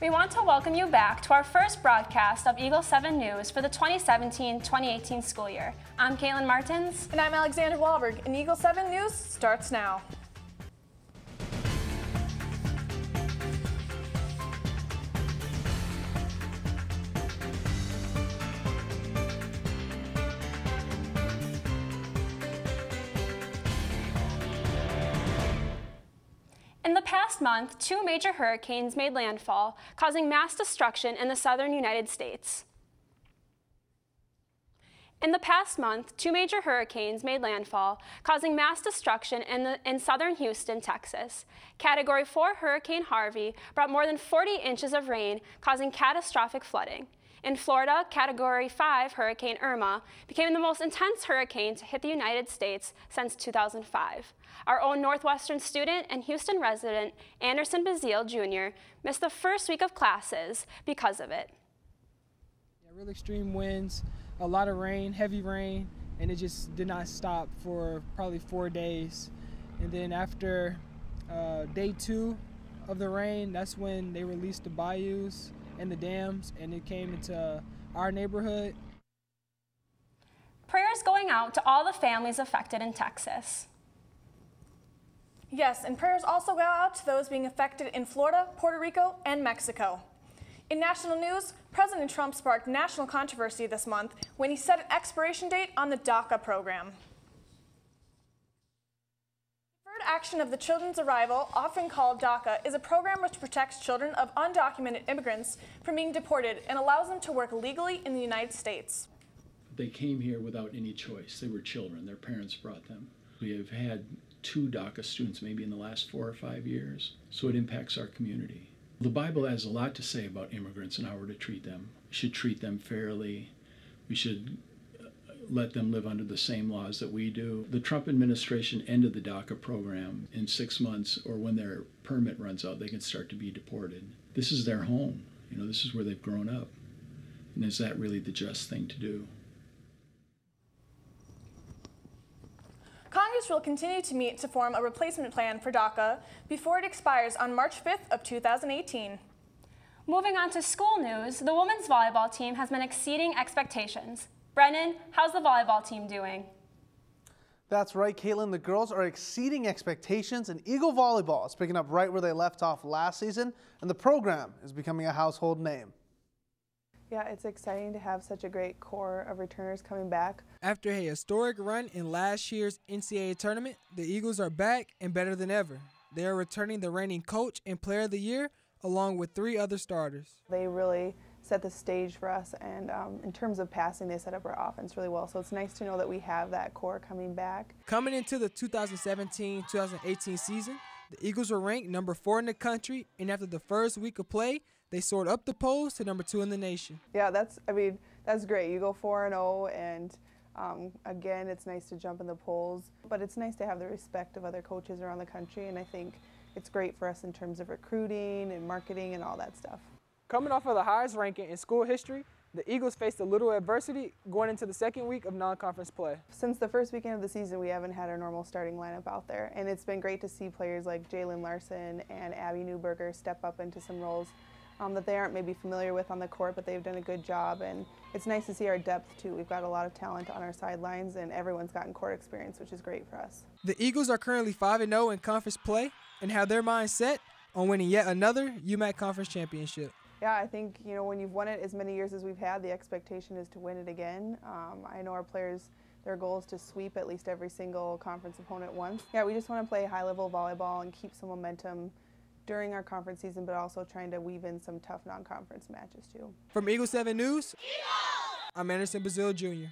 We want to welcome you back to our first broadcast of Eagle 7 News for the 2017-2018 school year. I'm Kaitlyn Martens. And I'm Alexander Walburg, and Eagle 7 News starts now. In the past month, 2 major hurricanes made landfall, causing mass destruction in the southern United States. In the past month, 2 major hurricanes made landfall, causing mass destruction in southern Houston, Texas. Category 4 Hurricane Harvey brought more than 40 inches of rain, causing catastrophic flooding. In Florida, Category 5 Hurricane Irma became the most intense hurricane to hit the United States since 2005. Our own Northwestern student and Houston resident, Anderson Bazile Jr., missed the first week of classes because of it. Yeah, real extreme winds, a lot of rain, heavy rain, and it just did not stop for probably 4 days. And then after day 2 of the rain, that's when they released the bayous and the dams, and it came into our neighborhood. Prayers going out to all the families affected in Texas. Yes, and prayers also go out to those being affected in Florida, Puerto Rico, and Mexico. In national news, President Trump sparked national controversy this month when he set an expiration date on the DACA program. Deferred Action of the Children's Arrival, often called DACA, is a program which protects children of undocumented immigrants from being deported and allows them to work legally in the United States. They came here without any choice. They were children. Their parents brought them. We have had 2 DACA students maybe in the last 4 or 5 years, so it impacts our community. The Bible has a lot to say about immigrants and how we're to treat them. We should treat them fairly. We should let them live under the same laws that we do. The Trump administration ended the DACA program in 6 months, or when their permit runs out, they can start to be deported. This is their home. You know, this is where they've grown up. And is that really the just thing to do? Congress will continue to meet to form a replacement plan for DACA before it expires on March 5th of 2018. Moving on to school news, the women's volleyball team has been exceeding expectations. Brennen, how's the volleyball team doing? That's right, Kaitlyn. The girls are exceeding expectations, and Eagle Volleyball is picking up right where they left off last season, and the program is becoming a household name. Yeah, it's exciting to have such a great core of returners coming back. After a historic run in last year's NCAA tournament, the Eagles are back and better than ever. They are returning the reigning coach and player of the year, along with 3 other starters. They really set the stage for us, and in terms of passing, they set up our offense really well. So it's nice to know that we have that core coming back. Coming into the 2017-2018 season, the Eagles were ranked number 4 in the country, and after the first week of play, they soared up the polls to number 2 in the nation. Yeah, that's great. You go 4-0, and again, it's nice to jump in the polls, but it's nice to have the respect of other coaches around the country, and I think it's great for us in terms of recruiting and marketing and all that stuff. Coming off of the highest ranking in school history, the Eagles faced a little adversity going into the second week of non-conference play. Since the first weekend of the season, we haven't had our normal starting lineup out there, and it's been great to see players like Jalen Larson and Abby Newberger step up into some roles that they aren't maybe familiar with on the court, but they've done a good job, and it's nice to see our depth too. We've got a lot of talent on our sidelines, and everyone's gotten court experience, which is great for us. The Eagles are currently 5-0 in conference play and have their mind set on winning yet another UMAC conference championship. Yeah, I think, you know, when you've won it as many years as we've had, the expectation is to win it again. I know our players, their goal is to sweep at least every single conference opponent once. Yeah, we just want to play high-level volleyball and keep some momentum during our conference season, but also trying to weave in some tough non-conference matches too. From Eagle 7 News, I'm Anderson Bazile Jr.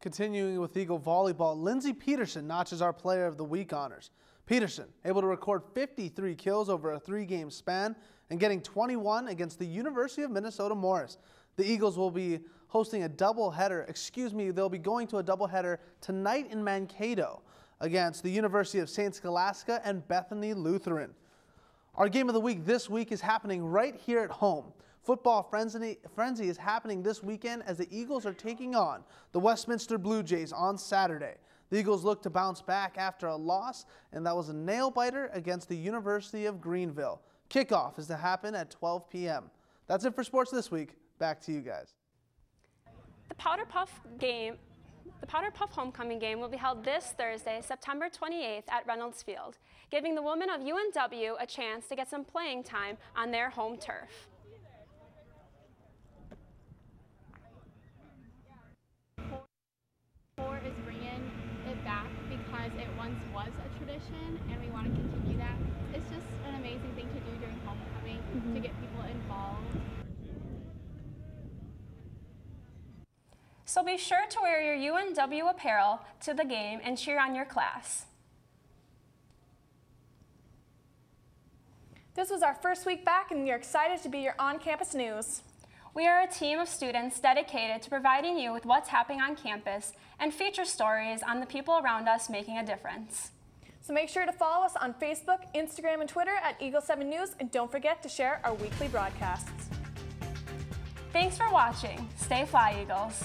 Continuing with Eagle Volleyball, Lindsay Peterson notches our Player of the Week honors. Peterson able to record 53 kills over a 3-game span and getting 21 against the University of Minnesota Morris. The Eagles will be hosting a doubleheader, they'll be going to a doubleheader tonight in Mankato against the University of St. Scholastica and Bethany Lutheran. Our game of the week this week is happening right here at home. Football frenzy is happening this weekend as the Eagles are taking on the Westminster Blue Jays on Saturday. The Eagles look to bounce back after a loss, and that was a nail-biter against the University of Greenville. Kickoff is to happen at 12 p.m. That's it for sports this week. Back to you guys. The Powder Puff homecoming game will be held this Thursday, September 28th at Reynolds Field, giving the women of UNW a chance to get some playing time on their home turf. Is bringing it back because it once was a tradition and we want to continue that. It's just an amazing thing to do during homecoming to get people involved. So be sure to wear your UNW apparel to the game and cheer on your class. This was our first week back, and we are excited to be your on-campus news. We are a team of students dedicated to providing you with what's happening on campus and feature stories on the people around us making a difference. So make sure to follow us on Facebook, Instagram, and Twitter at Eagle 7 News, and don't forget to share our weekly broadcasts. Thanks for watching. Stay Fly, Eagles.